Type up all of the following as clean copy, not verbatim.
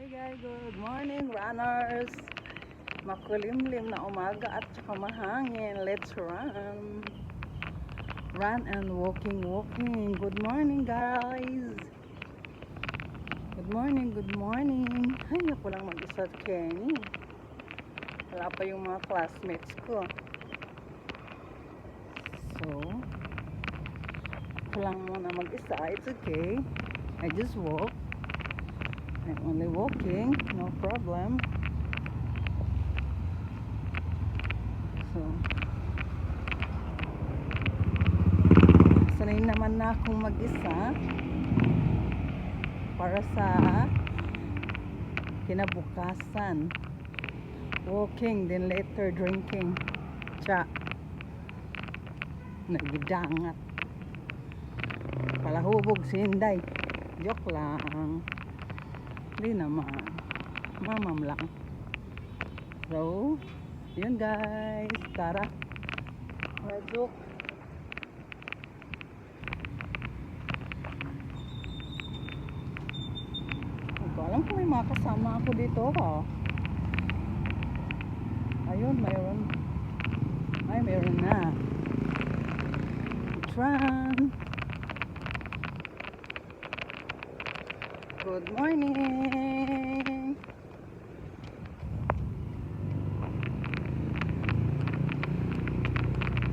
guys, good morning runners. Makulimlim na umaga at saka mahangin. Let's run. Run and walking. Good morning guys. Good morning. Ay, ako lang mag-isa Kenny. Wala pa yung mga classmates ko. So, ako lang muna mag-isa. It's okay. I just walk. I'm only walking, no problem. So, sanay naman na akong mag-isa para sa kinabukasan. Walking, then later drinking. Cha. Nagdangat. Palahubog si Inday. Joke lang. Hindi naman. Mamam lang. So, yun guys. Tara. Let's walk. Hindi ko alam kung may mga kasama ako dito. Ayun, mayroon. Ay, mayroon na. Let's run. Good morning.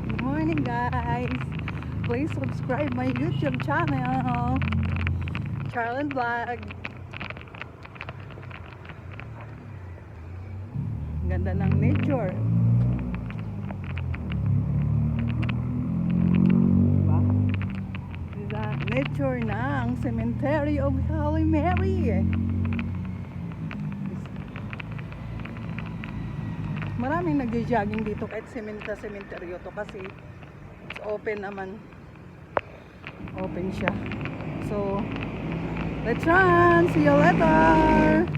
Good morning guys. Please subscribe my YouTube channel, Charlene Vlog. Ganda ng nature. Diba? Nature ng Cemetery of Holy Mary. Maraming nagja-jogging dito kahit sementeryo to kasi it's open naman. Open siya. So, let's run! See you later!